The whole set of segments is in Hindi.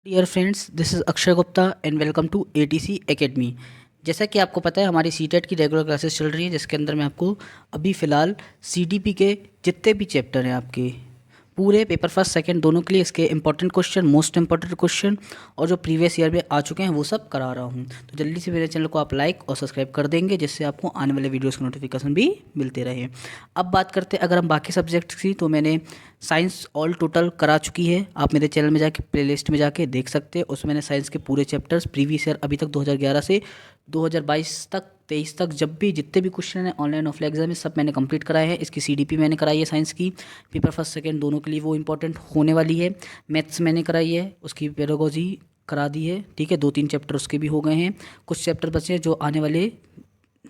Dear friends, this is Akshay Gupta and welcome to ATC academy. जैसा कि आपको पता है, हमारी सीटेट की रेगुलर क्लासेस चल रही हैं, जिसके अंदर मैं आपको अभी फ़िलहाल सीडीपी के जितने भी चैप्टर हैं आपके पूरे पेपर फर्स्ट सेकंड दोनों के लिए इसके important question, most important question और जो प्रीवियस ईयर में आ चुके हैं वो सब करा रहा हूँ। तो जल्दी से मेरे चैनल को आप लाइक और सब्सक्राइब कर देंगे, जिससे आपको आने वाले वीडियोस का नोटिफिकेशन भी मिलते रहे। अब बात करते हैं अगर हम बाकी सब्जेक्ट्स की, तो मैंने साइंस ऑल टोटल करा चुकी है। आप मेरे चैनल में जाके प्लेलिस्ट में जाके देख सकते हैं। उसमें मैंने साइंस के पूरे चैप्टर्स प्रीवियस ईयर अभी तक 2011 से 2022 तक 23 तक जब भी जितने भी क्वेश्चन हैं ऑनलाइन ऑफलाइन एग्जाम में सब मैंने कंप्लीट कराए हैं। इसकी सीडीपी मैंने कराई है साइंस की, पेपर फर्स्ट सेकंड दोनों के लिए वो इंपॉर्टेंट होने वाली है। मैथ्स मैंने कराई है, उसकी पेडागोजी करा दी है। ठीक है, 2-3 चैप्टर उसके भी हो गए हैं। कुछ चैप्टर बचे हैं जो आने वाले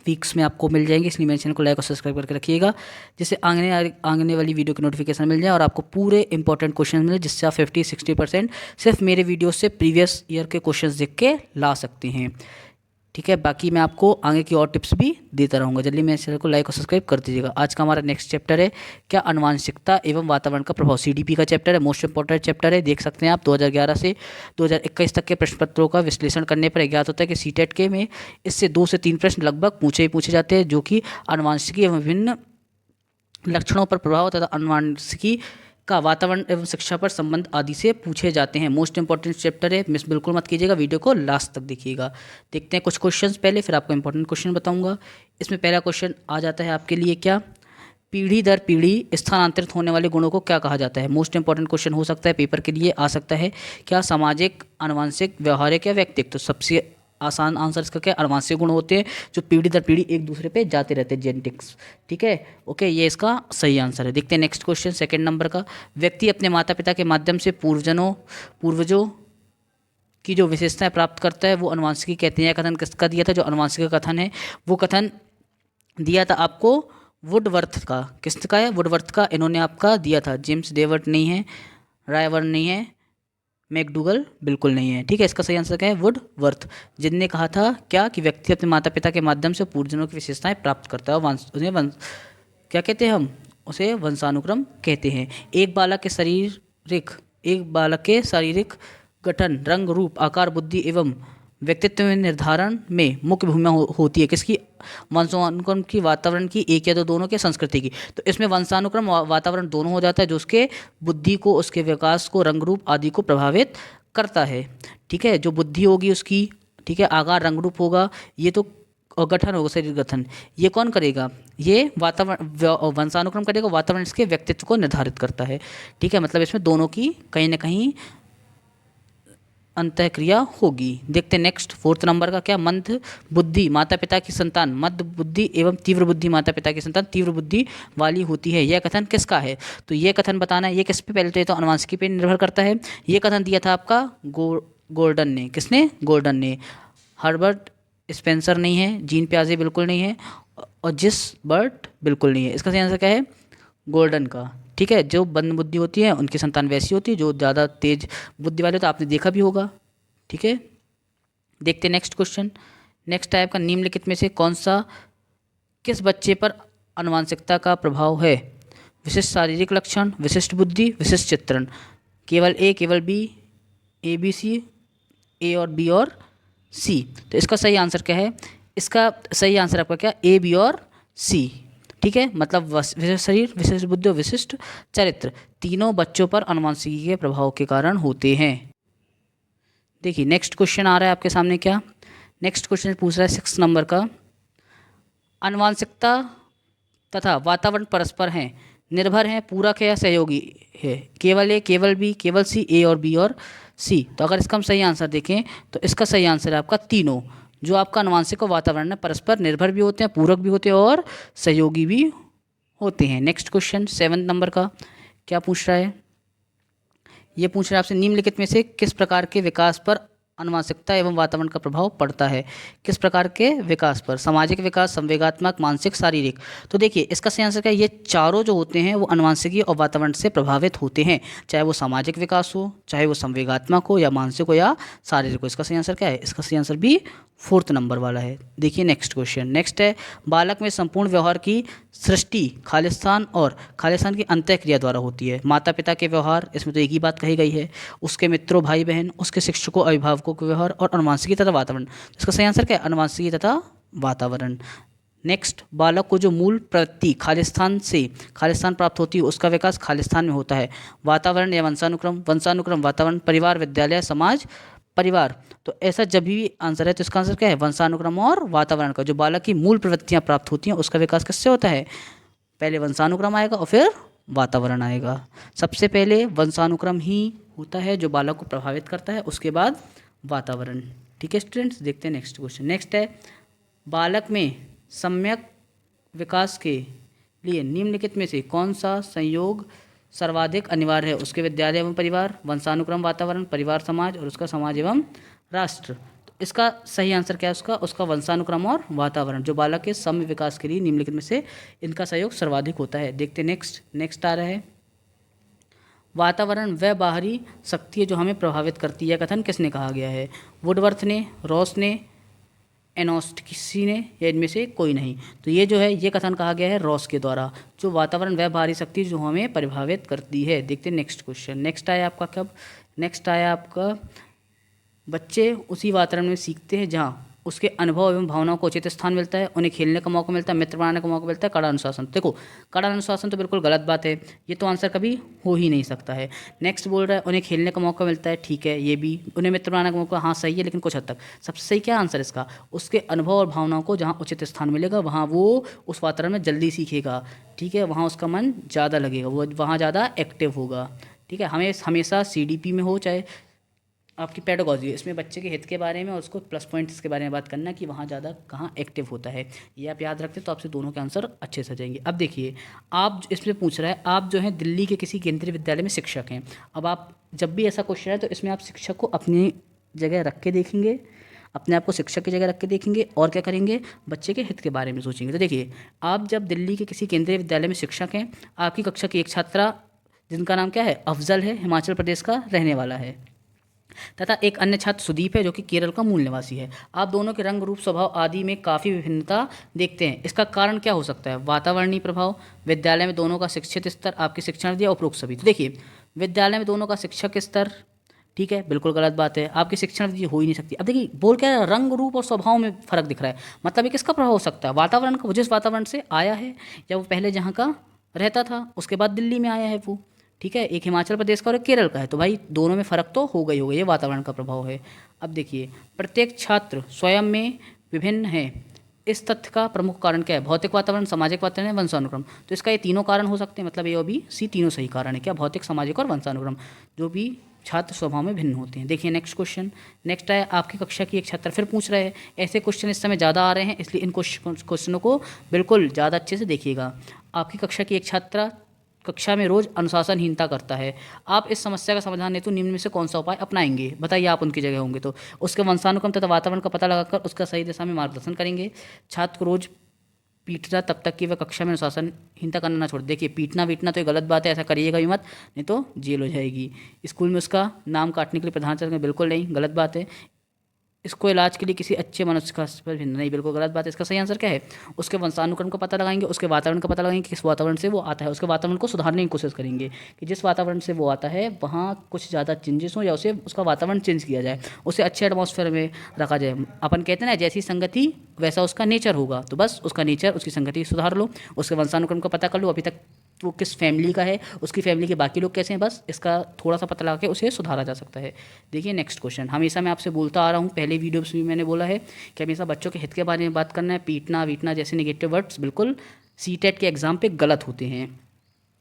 वीक्स में आपको मिल जाएंगे, इसलिए मेरे चैनल को लाइक और सब्सक्राइब करके रखिएगा, जिससे आने वाली वीडियो की नोटिफिकेशन मिल जाए और आपको पूरे इंपॉर्टेंट क्वेश्चन मिले, जिससे आप 50-60% सिर्फ मेरे वीडियो से प्रीवियस ईयर के क्वेश्चन देख के ला सकते हैं। ठीक है, बाकी मैं आपको आगे की और टिप्स भी देता रहूँगा। जल्दी मेरे चैनल को लाइक और सब्सक्राइब कर दीजिएगा। आज का हमारा नेक्स्ट चैप्टर है क्या आनुवंशिकता एवं वातावरण का प्रभाव। सीडीपी का चैप्टर है, मोस्ट इंपॉर्टेंट चैप्टर है। देख सकते हैं आप 2011 से 2021 तक के प्रश्न पत्रों का विश्लेषण करने पर ज्ञात होता है कि सीटेट के में इससे 2 से 3 प्रश्न लगभग पूछे जाते हैं, जो कि आनुवंशिकी एवं विभिन्न लक्षणों पर प्रभाव तथा आनुवंशिकी का वातावरण एवं शिक्षा पर संबंध आदि से पूछे जाते हैं। मोस्ट इंपॉर्टेंट चैप्टर है, मिस बिल्कुल मत कीजिएगा, वीडियो को लास्ट तक देखिएगा। देखते हैं कुछ क्वेश्चंस पहले, फिर आपको इंपॉर्टेंट क्वेश्चन बताऊंगा। इसमें पहला क्वेश्चन आ जाता है आपके लिए, क्या पीढ़ी दर पीढ़ी स्थानांतरित होने वाले गुणों को क्या कहा जाता है। मोस्ट इंपॉर्टेंट क्वेश्चन हो सकता है, पेपर के लिए आ सकता है। क्या सामाजिक, आनुवंशिक, व्यवहारिक या व्यक्तित्व। तो सबसे आसान आंसर इसका क्या, आनुवंशिक गुण होते हैं जो पीढ़ी दर पीढ़ी एक दूसरे पे जाते रहते हैं, जेनेटिक्स। ठीक है, ओके, ये इसका सही आंसर है। देखते हैं नेक्स्ट क्वेश्चन सेकंड नंबर का। व्यक्ति अपने माता पिता के माध्यम से पूर्वजों की जो विशेषताएं प्राप्त करता है वो आनुवंशिकी कहते हैं। यह कथन किसका दिया था, जो आनुवंशिक का कथन है वो कथन दिया था आपको वुडवर्थ का। किसका है, वुडवर्थ का। इन्होंने आपका दिया था, जेम्स डेवर्ट नहीं है, रायवर्न नहीं है, मैकडूगल बिल्कुल नहीं है। ठीक है, इसका सही आंसर क्या है, वुडवर्थ, जिनने कहा था क्या कि व्यक्ति अपने माता पिता के माध्यम से पूर्वजों की विशेषताएं प्राप्त करता है। क्या कहते हैं हम उसे, वंशानुक्रम कहते हैं। एक बालक के शारीरिक गठन, रंग, रूप, आकार, बुद्धि एवं व्यक्तित्व में निर्धारण में मुख्य भूमिका होती है किसकी, वंशानुक्रम की, वातावरण की, एक या दो दोनों के, संस्कृति की। तो इसमें वंशानुक्रम वातावरण दोनों हो जाता है, जो उसके बुद्धि को, उसके विकास को, रंग रूप आदि को प्रभावित करता है। ठीक है, जो बुद्धि होगी उसकी, ठीक है, आकार, रंग रूप होगा, ये तो, और गठन होगा, शरीर गठन, ये कौन करेगा, ये वातावरण, वंशानुक्रम करेगा, वातावरण इसके व्यक्तित्व को निर्धारित करता है। ठीक है, मतलब इसमें दोनों की कहीं ना कहीं अंतःक्रिया होगी। देखते हैं नेक्स्ट फोर्थ नंबर का, क्या मंद बुद्धि माता पिता की संतान मद बुद्धि एवं तीव्र बुद्धि माता पिता की संतान तीव्र बुद्धि वाली होती है। यह कथन किसका है, तो यह कथन बताना है। ये किस पे, पहले तो ये तो आनुवंशिकी पे निर्भर करता है। ये कथन दिया था आपका गोल्डन ने। किसने, गोल्डन ने। हर्बर्ट स्पेंसर नहीं है, जीन प्याजे बिल्कुल नहीं है, और जिस बर्ट बिल्कुल नहीं है। इसका सही आंसर क्या है, गोल्डन का। ठीक है, जो बंद बुद्धि होती है उनकी संतान वैसी होती है, जो ज़्यादा तेज बुद्धि वाले तो आपने देखा भी होगा। ठीक है, देखते हैं नेक्स्ट क्वेश्चन। नेक्स्ट टाइप का, निम्नलिखित में से कौन सा किस बच्चे पर आनुवंशिकता का प्रभाव है। विशिष्ट शारीरिक लक्षण, विशिष्ट बुद्धि, विशिष्ट चित्रण। केवल ए, केवल बी, ए बी सी, ए और बी और सी। तो इसका सही आंसर क्या है, इसका सही आंसर आपका क्या, ए बी और सी। ठीक है, मतलब विशिष्ट शरीर, विशिष्ट बुद्धि और विशिष्ट चरित्र तीनों बच्चों पर आनुवंशिकी के प्रभाव के कारण होते हैं। देखिए नेक्स्ट क्वेश्चन आ रहा है आपके सामने, क्या नेक्स्ट क्वेश्चन पूछ रहा है 6 नंबर का। आनुवंशिकता तथा वातावरण परस्पर हैं, निर्भर हैं, पूरक है या सहयोगी है। केवल ए, केवल बी, केवल सी, ए और बी और सी। तो अगर इसका हम सही आंसर देखें तो इसका सही आंसर है आपका तीनों। जो आपका आनुवंशिक और वातावरण है परस्पर निर्भर भी होते हैं, पूरक भी होते हैं और सहयोगी भी होते हैं। नेक्स्ट क्वेश्चन 7 नंबर का क्या पूछ रहा है, ये पूछ रहा है आपसे, निम्नलिखित में से किस प्रकार के विकास पर आनुवंशिकता एवं वातावरण का प्रभाव पड़ता है। किस प्रकार के विकास पर, सामाजिक विकास, संवेगात्मक, मानसिक, शारीरिक। तो देखिए इसका सही आंसर क्या है, ये चारों जो होते हैं वो आनुवंशिकी और वातावरण से प्रभावित होते हैं, चाहे वो सामाजिक विकास हो, चाहे वो संवेगात्मक हो, या मानसिक हो, या शारीरिक हो। इसका सही आंसर क्या है, इसका सही आंसर भी 4th नंबर वाला है। देखिए नेक्स्ट क्वेश्चन, नेक्स्ट है, बालक में संपूर्ण व्यवहार की सृष्टि खालिस्तान और खालिस्तान की अंतःक्रिया द्वारा होती है। माता पिता के व्यवहार, इसमें तो एक ही बात कही गई है। उसके मित्रों, भाई बहन, उसके शिक्षकों, अभिभावकों के व्यवहार और अनुवांशिकी तथा वातावरण। इसका सही आंसर क्या है? अनुवांशिकी तथा वातावरण। नेक्स्ट, बालक को जो मूल प्रवृत्ति खालिस्तान प्राप्त होती है, उसका विकास खालिस्तान में होता है। वातावरण या वंशानुक्रम, वंशानुक्रम, वातावरण, परिवार, विद्यालय, समाज, परिवार। तो ऐसा जब भी आंसर है तो इसका आंसर क्या है? वंशानुक्रम और वातावरण का। जो बालक की मूल प्रवृत्तियां प्राप्त होती हैं उसका विकास किससे होता है? पहले वंशानुक्रम आएगा और फिर वातावरण आएगा। सबसे पहले वंशानुक्रम ही होता है जो बालक को प्रभावित करता है, उसके बाद वातावरण। ठीक है स्टूडेंट्स, देखते हैं नेक्स्ट क्वेश्चन। नेक्स्ट है, बालक में सम्यक विकास के लिए निम्नलिखित में से कौन सा संयोग सर्वाधिक अनिवार्य है? उसके विद्यालय एवं परिवार, वंशानुक्रम, वातावरण, परिवार, समाज और उसका समाज एवं राष्ट्र। तो इसका सही आंसर क्या है? उसका वंशानुक्रम और वातावरण। जो बालक के सम्य विकास के लिए निम्नलिखित में से इनका सहयोग सर्वाधिक होता है। देखते नेक्स्ट आ रहा है, वातावरण वह बाहरी शक्ति है जो हमें प्रभावित करती है। कथन किसने कहा गया है? वुडवर्थ ने, रॉस ने, एनोस्ट किसी ने, या इनमें से कोई नहीं। तो ये जो है ये कथन कहा गया है रॉस के द्वारा। जो वातावरण वह बाहरी शक्ति जो हमें प्रभावित करती है। देखते हैं नेक्स्ट क्वेश्चन। नेक्स्ट आया आपका बच्चे उसी वातावरण में सीखते हैं जहाँ उसके अनुभव एवं भावनाओं को उचित स्थान मिलता है, उन्हें खेलने का मौका मिलता है, मित्र बनाने का मौका मिलता है, कड़ा अनुशासन। देखो, कड़ा अनुशासन तो बिल्कुल गलत बात है, ये तो आंसर कभी हो ही नहीं सकता है। नेक्स्ट बोल रहा है उन्हें खेलने का मौका मिलता है, ठीक है, ये भी। उन्हें मित्र बनाने का मौका, हाँ सही है, लेकिन कुछ हद तक। सबसे सही क्या आंसर इसका? उसके अनुभव और भावनाओं को जहाँ उचित स्थान मिलेगा वहाँ वो उस वातावरण में जल्दी सीखेगा, ठीक है, वहाँ उसका मन ज़्यादा लगेगा, वो वहाँ ज़्यादा एक्टिव होगा। ठीक है, हमें हमेशा CDP में हो चाहे आपकी पेडागॉजी, इसमें बच्चे के हित के बारे में और उसको प्लस पॉइंट्स के बारे में बात करना कि वहाँ ज़्यादा कहाँ एक्टिव होता है, ये आप याद रखते तो आपसे दोनों के आंसर अच्छे से जाएंगे। अब देखिए, आप इसमें पूछ रहा है आप जो हैं दिल्ली के किसी केंद्रीय विद्यालय में शिक्षक हैं। अब आप जब भी ऐसा क्वेश्चन है तो इसमें आप शिक्षक को अपनी जगह रख के देखेंगे, अपने आप को शिक्षक की जगह रख के देखेंगे और क्या करेंगे? बच्चे के हित के बारे में सोचेंगे। तो देखिए, आप जब दिल्ली के किसी केंद्रीय विद्यालय में शिक्षक हैं, आपकी कक्षा की एक छात्रा जिनका नाम क्या है? अफजल है, हिमाचल प्रदेश का रहने वाला है, तथा एक अन्य छात्र सुदीप है जो कि केरल का मूल निवासी है। आप दोनों के रंग, रूप, स्वभाव आदि में काफ़ी विभिन्नता देखते हैं। इसका कारण क्या हो सकता है? वातावरणीय प्रभाव, विद्यालय में दोनों का शिक्षित स्तर, आपकी शिक्षण दिया, उपरोक्त सभी। तो देखिए, विद्यालय में दोनों का शिक्षक स्तर, ठीक है, बिल्कुल गलत बात है, आपकी शिक्षण विधि हो ही नहीं सकती। अब देखिए, बोल क्या है? रंग, रूप और स्वभाव में फर्क दिख रहा है, मतलब ये किसका प्रभाव हो सकता है? वातावरण का। जिस वातावरण से आया है, या वो पहले जहाँ का रहता था उसके बाद दिल्ली में आया है वो, ठीक है, एक हिमाचल प्रदेश का और एक केरल का है, तो भाई दोनों में फ़र्क तो हो गई होगा, ये वातावरण का प्रभाव है। अब देखिए, प्रत्येक छात्र स्वयं में विभिन्न है, इस तथ्य का प्रमुख कारण क्या है? भौतिक वातावरण, सामाजिक वातावरण, वंशानुक्रम। तो इसका ये तीनों कारण हो सकते हैं, मतलब ए और बी सी तीनों सही कारण है। क्या? भौतिक, सामाजिक और वंशानुक्रम, जो भी छात्र स्वभाव में भिन्न होते हैं। देखिए नेक्स्ट क्वेश्चन। नेक्स्ट है, आपकी कक्षा की एक छात्र फिर पूछ रहे हैं, ऐसे क्वेश्चन इस समय ज़्यादा आ रहे हैं, इसलिए इन क्वेश्चनों को बिल्कुल ज़्यादा अच्छे से देखिएगा। आपकी कक्षा की एक छात्रा कक्षा में रोज अनुशासनहीनता करता है, आप इस समस्या का समाधान हेतु निम्न में से कौन सा उपाय अपनाएंगे? बताइए, आप उनकी जगह होंगे तो। उसके वंशानुक्रम तथा वातावरण का पता लगाकर उसका सही दिशा में मार्गदर्शन करेंगे। छात्र को रोज पीटना तब तक कि वह कक्षा में अनुशासनहीनता करना ना छोड़। देखिए, पीटना वीटना तो ये गलत बात है, ऐसा करिएगा भी मत, नहीं तो जेल हो जाएगी। स्कूल में उसका नाम काटने के लिए प्रधानाचार्य बिल्कुल नहीं, गलत बात है। इसको इलाज के लिए किसी अच्छे मनुष्य का पर भिन्न नहीं, बिल्कुल गलत बात है। इसका सही आंसर क्या है? उसके वंशानुक्रम का पता लगाएंगे, उसके वातावरण का पता लगाएंगे कि किस वातावरण से वो आता है, उसके वातावरण को सुधारने की कोशिश करेंगे कि जिस वातावरण से वो आता है वहाँ कुछ ज़्यादा चेंजेस हो या उसे उसका वातावरण चेंज किया जाए, उसे अच्छे एटमॉस्फेयर में रखा जाए। अपन कहते हैं ना, जैसी संगति वैसा उसका नेचर होगा, तो बस उसका नेचर, उसकी संगति सुधार लो, उसके वंशानुक्रम का पता कर लो, अभी तक वो किस फैमिली का है, उसकी फैमिली के बाकी लोग कैसे हैं, बस इसका थोड़ा सा पता लगा के उसे सुधारा जा सकता है। देखिए नेक्स्ट क्वेश्चन। हमेशा मैं आपसे बोलता आ रहा हूँ, पहले वीडियोस में मैंने बोला है कि हमेशा बच्चों के हित के बारे में बात करना है। पीटना वीटना जैसे नेगेटिव वर्ड्स बिल्कुल सीटेट के एग्जाम पे गलत होते हैं।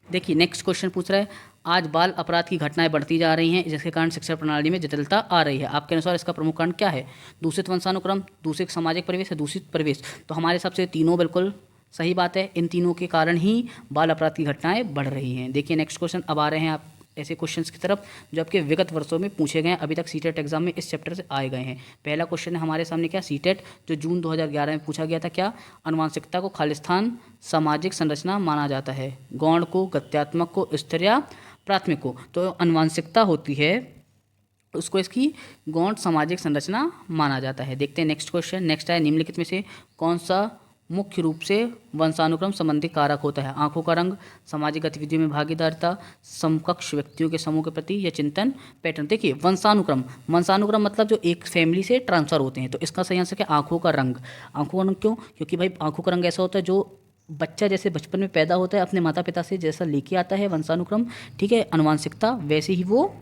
देखिए नेक्स्ट क्वेश्चन पूछ रहा है, आज बाल अपराध की घटनाएं बढ़ती जा रही हैं, जिसके कारण शिक्षा प्रणाली में जटिलता आ रही है। आपके अनुसार इसका प्रमुख कारण क्या है? दूषित वंशानुक्रम, दूषित सामाजिक परिवेश या दूषित परिवेश? तो हमारे हिसाब से तीनों बिल्कुल सही बात है, इन तीनों के कारण ही बाल अपराध की घटनाएं बढ़ रही हैं। देखिए नेक्स्ट क्वेश्चन। अब आ रहे हैं आप ऐसे क्वेश्चंस की तरफ जो आपके विगत वर्षों में पूछे गए हैं, अभी तक सीटेट एग्जाम में इस चैप्टर से आए गए हैं। पहला क्वेश्चन है हमारे सामने, क्या सीटेट जो जून 2011 में पूछा गया था, क्या अनुवांशिकता को खालिस्तान सामाजिक संरचना माना जाता है? गौण को, गत्यात्मक को, स्थिर या प्राथमिक को? तो अनुवांशिकता होती है उसको इसकी गौण सामाजिक संरचना माना जाता है। देखते हैं नेक्स्ट क्वेश्चन। नेक्स्ट है, निम्नलिखित में से कौन सा मुख्य रूप से वंशानुक्रम संबंधी कारक होता है। आंखों का रंग, सामाजिक गतिविधियों में भागीदारिता, समकक्ष व्यक्तियों के समूह के प्रति या चिंतन पैटर्न। देखिए वंशानुक्रम मतलब जो एक फैमिली से ट्रांसफर होते हैं, तो इसका सही आंसर क्या? आंखों का रंग। आंखों का रंग क्यों? क्योंकि भाई आंखों का रंग ऐसा होता है जो बच्चा जैसे बचपन में पैदा होता है अपने माता पिता से जैसा लेके आता है वंशानुक्रम, ठीक है, आनुवांशिकता, वैसे ही वो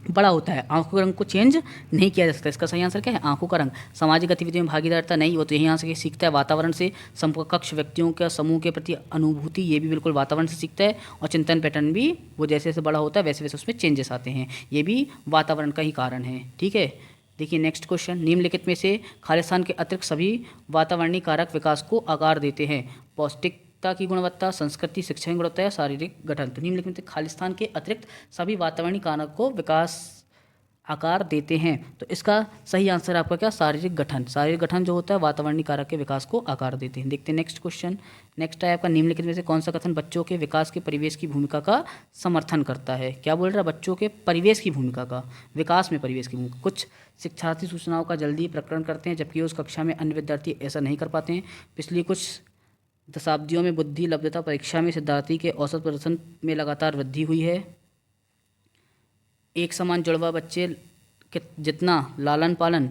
बड़ा होता है। आंखों के रंग को चेंज नहीं किया जा सकता। इसका सही आंसर क्या है? आंखों का रंग। सामाजिक गतिविधियों में भागीदारिता नहीं, वो तो यही यहाँ से सीखता है वातावरण से। समकक्ष व्यक्तियों के समूह के प्रति अनुभूति, ये भी बिल्कुल वातावरण से सीखता है। और चिंतन पैटर्न भी वो जैसे जैसे बड़ा होता है वैसे वैसे उसमें चेंजेस आते हैं, ये भी वातावरण का ही कारण है, ठीक है। देखिए नेक्स्ट क्वेश्चन, निम्नलिखित में से खालिस्तान के अतिरिक्त सभी वातावरणीय कारक विकास को आकार देते हैं? पौष्टिकता की गुणवत्ता, संस्कृति, शिक्षा की गुणवत्ता या शारीरिक गठन। तो निम्नलिखित में से खालिस्तान के अतिरिक्त सभी वातावरणीय कारक को विकास आकार देते हैं, तो इसका सही आंसर आपका क्या? शारीरिक गठन। शारीरिक गठन जो होता है वातावरणीय कारक के विकास को आकार देते हैं। देखते हैं नेक्स्ट क्वेश्चन। नेक्स्ट है आपका, निम्नलिखित में से कौन सा कथन बच्चों के विकास के परिवेश की भूमिका का समर्थन करता है? क्या बोल रहा है? बच्चों के परिवेश की भूमिका का, विकास में परिवेश की भूमिका। कुछ शिक्षार्थी सूचनाओं का जल्दी प्रकरण करते हैं जबकि उस कक्षा में अन्य विद्यार्थी ऐसा नहीं कर पाते हैं। पिछली कुछ दशाब्दियों में बुद्धि लब्धता परीक्षा में शिक्षार्थी के औसत प्रदर्शन में लगातार वृद्धि हुई है। एक समान जुड़वा बच्चे के जितना लालन पालन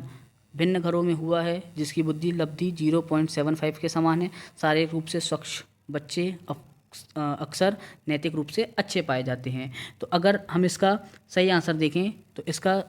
भिन्न घरों में हुआ है, जिसकी बुद्धि लब्धि 0.75 के समान है। शारीरिक रूप से स्वच्छ बच्चे अक्सर नैतिक रूप से अच्छे पाए जाते हैं। तो अगर हम इसका सही आंसर देखें तो इसका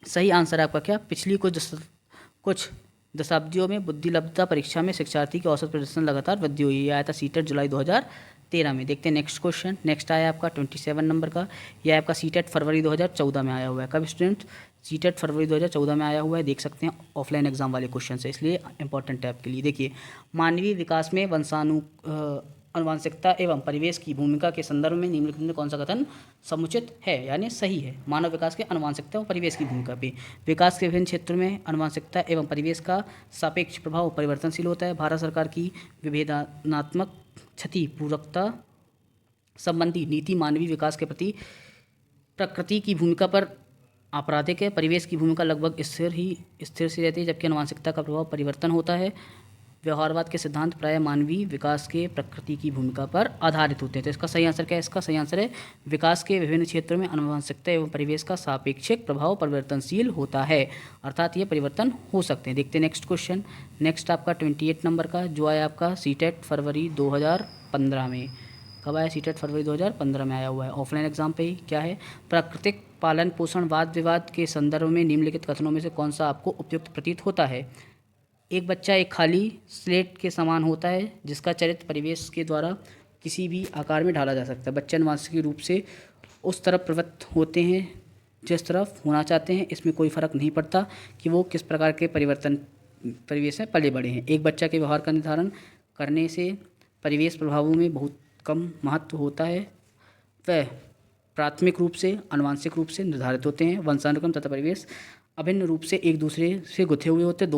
सही आंसर आपका क्या? पिछली कुछ दशाब्दियों में बुद्धि लब्धता परीक्षा में शिक्षार्थी के औसत प्रदर्शन लगातार वृद्धि हुई है। आया था सीटेट जुलाई 2013 में। देखते हैं नेक्स्ट क्वेश्चन। नेक्स्ट आया आपका 27 नंबर का, यह आपका सीटेट फरवरी 2014 में आया हुआ है। कब स्टूडेंट? सीटेट फरवरी 2014 में आया हुआ है। देख सकते हैं ऑफलाइन एग्जाम वाले क्वेश्चन है, इसलिए इंपॉर्टेंट है आपके लिए। देखिए, मानवीय विकास में आनुवांशिकता एवं परिवेश की भूमिका के संदर्भ में निम्नलिखित में कौन सा कथन समुचित है यानी सही है? मानव विकास के आनुवांशिकता और परिवेश की भूमिका पे। विकास के विभिन्न क्षेत्रों में आनुवांशिकता एवं परिवेश का सापेक्ष प्रभाव परिवर्तनशील होता है। भारत सरकार की विभेदनात्मक क्षति पूरकता संबंधी नीति मानवीय विकास के प्रति प्रकृति की भूमिका पर आपराधिक है। परिवेश की भूमिका लगभग स्थिर सी रहती है, जबकि आनुवांशिकता का प्रभाव परिवर्तन होता है। व्यवहारवाद के सिद्धांत प्राय मानवीय विकास के प्रकृति की भूमिका पर आधारित होते हैं। तो इसका सही आंसर क्या है? इसका सही आंसर है विकास के विभिन्न क्षेत्रों में आनुवंशिकता एवं परिवेश का सापेक्षिक प्रभाव परिवर्तनशील होता है, अर्थात ये परिवर्तन हो सकते हैं। देखते हैं नेक्स्ट क्वेश्चन। नेक्स्ट आपका 28 नंबर का जो आया आपका सीटेट फरवरी 2015 में। कब आया? सीटेट फरवरी 2015 में आया हुआ है, ऑफलाइन एग्जाम पे ही। क्या है? प्राकृतिक पालन पोषण वाद विवाद के संदर्भ में निम्नलिखित कथनों में से कौन सा आपको उपयुक्त प्रतीत होता है? एक बच्चा एक खाली स्लेट के समान होता है जिसका चरित्र परिवेश के द्वारा किसी भी आकार में ढाला जा सकता है। बच्चे आनुवंशिक रूप से उस तरफ प्रवृत्त होते हैं जिस तरफ होना चाहते हैं। इसमें कोई फ़र्क नहीं पड़ता कि वो किस प्रकार के परिवेश में पले बड़े हैं। एक बच्चा के व्यवहार का निर्धारण करने से परिवेश प्रभावों में बहुत कम महत्व होता है। वह प्राथमिक रूप से आनुवंशिक रूप से निर्धारित होते हैं। वंशानुक्रम तथा परिवेश अभिन्न रूप से एक दूसरे से गुथे हुए होते हैं।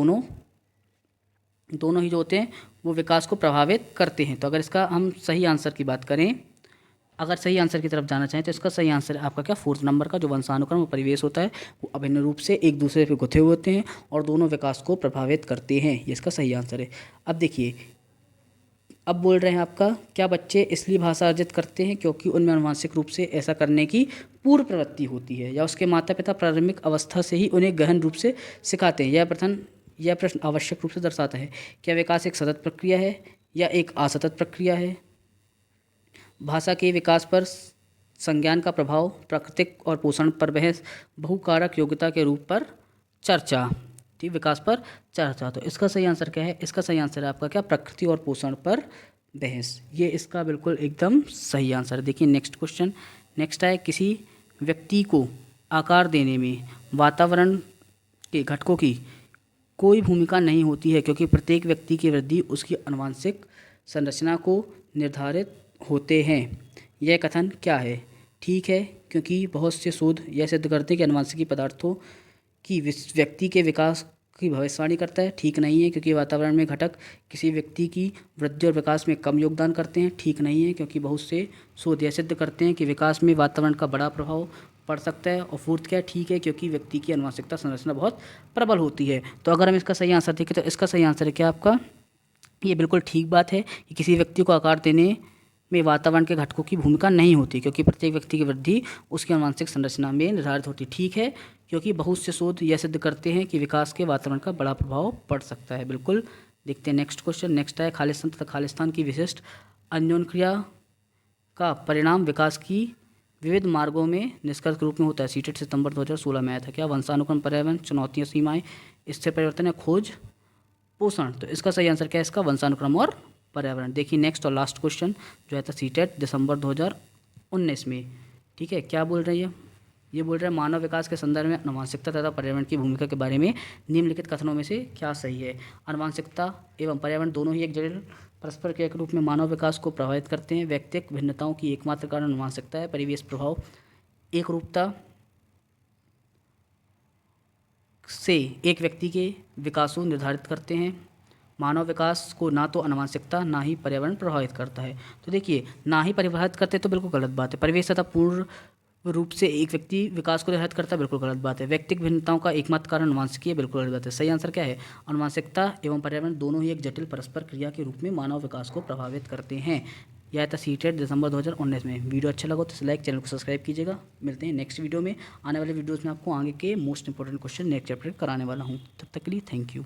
दोनों ही जो होते हैं वो विकास को प्रभावित करते हैं। तो अगर इसका हम सही आंसर की बात करें, अगर सही आंसर की तरफ जाना चाहें तो इसका सही आंसर आपका क्या? 4 नंबर का जो वंशानुक्रम और परिवेश होता है वो अभिन्न रूप से एक दूसरे पे गुथे हुए होते हैं और दोनों विकास को प्रभावित करते हैं। ये इसका सही आंसर है। अब देखिए, अब बोल रहे हैं आपका क्या बच्चे इसलिए भाषा अर्जित करते हैं क्योंकि उनमें आनुवंशिक रूप से ऐसा करने की पूर्व प्रवृत्ति होती है, या उसके माता पिता प्रारंभिक अवस्था से ही उन्हें गहन रूप से सिखाते हैं। यह प्रश्न आवश्यक रूप से दर्शाता है क्या विकास एक सतत प्रक्रिया है या एक असतत प्रक्रिया है? भाषा के विकास पर संज्ञान का प्रभाव, प्राकृतिक और पोषण पर बहस, बहुकारक योग्यता के रूप पर चर्चा, ठीक, विकास पर चर्चा। तो इसका सही आंसर क्या है? इसका सही आंसर है आपका क्या? प्रकृति और पोषण पर बहस। ये इसका बिल्कुल एकदम सही आंसर है। देखिए नेक्स्ट क्वेश्चन। नेक्स्ट है, किसी व्यक्ति को आकार देने में वातावरण के घटकों की कोई भूमिका नहीं होती है क्योंकि प्रत्येक व्यक्ति की वृद्धि उसकी आनुवंशिक संरचना को निर्धारित होते हैं। यह कथन क्या है? ठीक है, क्योंकि बहुत से शोध यह सिद्ध करते हैं कि आनुवंशिकी पदार्थों की व्यक्ति के विकास की भविष्यवाणी करता है। ठीक नहीं है, क्योंकि वातावरण में घटक किसी व्यक्ति की वृद्धि और विकास में कम योगदान करते हैं। ठीक नहीं है, क्योंकि बहुत से शोध यह सिद्ध करते हैं कि विकास में वातावरण का बड़ा प्रभाव पड़ सकता है। और फोर्थ क्या है? ठीक है, क्योंकि व्यक्ति की आनुवंशिकता संरचना बहुत प्रबल होती है। तो अगर हम इसका सही आंसर देखें तो इसका सही आंसर है क्या आपका? ये बिल्कुल ठीक बात है कि किसी व्यक्ति को आकार देने में वातावरण के घटकों की भूमिका नहीं होती, क्योंकि प्रत्येक व्यक्ति की वृद्धि उसकी आनुवंशिक संरचना में निर्धारित होती। ठीक है, क्योंकि बहुत से शोध यह सिद्ध करते हैं कि विकास के वातावरण का बड़ा प्रभाव पड़ सकता है। बिल्कुल। देखते हैं नेक्स्ट क्वेश्चन। नेक्स्ट है खालिस्तान तथा खालिस्तान की विशिष्ट अन्योन्क्रिया का परिणाम विकास की विविध मार्गों में निष्कर्ष के रूप में होता है। सीटेट सितंबर 2016 में आया था। क्या? वंशानुक्रम, पर्यावरण, चुनौतियाँ, सीमाएं, स्थिर परिवर्तन या खोज, पोषण। तो इसका सही आंसर क्या है? इसका वंशानुक्रम और पर्यावरण। देखिए नेक्स्ट और लास्ट क्वेश्चन जो है था सीटेट दिसंबर 2019 में। ठीक है, क्या बोल रही है? ये बोल रहे हैं मानव विकास के संदर्भ में आनुवंशिकता तथा पर्यावरण की भूमिका के बारे में निम्नलिखित कथनों में से क्या सही है? आनुवंशिकता एवं पर्यावरण दोनों ही एक जटिल परस्पर क्रिया के रूप में मानव विकास को प्रभावित करते हैं। व्यक्तिगत भिन्नताओं की एकमात्र कारण आनुवंशिकता है। परिवेश प्रभाव एक रूपता से एक व्यक्ति के विकास को निर्धारित करते हैं। मानव विकास को ना तो आनुवंशिकता ना ही पर्यावरण प्रभावित करता है। तो देखिए, ना ही प्रभावित करते तो बिल्कुल गलत बात है। परिवेश तथा पूर्ण रूप से एक व्यक्ति विकास को निर्धारित करता है, बिल्कुल गलत बात है। व्यक्तिगत भिन्नताओं का एकमात्र कारण आनुवंशिकीय, बिल्कुल गलत बात है। सही आंसर क्या है? आनुवंशिकता एवं पर्यावरण दोनों ही एक जटिल परस्पर क्रिया के रूप में मानव विकास को प्रभावित करते हैं। यह था सीटेट दिसंबर 2019 में। वीडियो अच्छा लगा तो लाइक, चैनल को सब्सक्राइब कीजिएगा। मिलते हैं नेक्स्ट वीडियो में। आने वाले वीडियोज़ में आपको आगे के most important question next chapter कराने वाला हूँ। तब तक के लिए थैंक यू।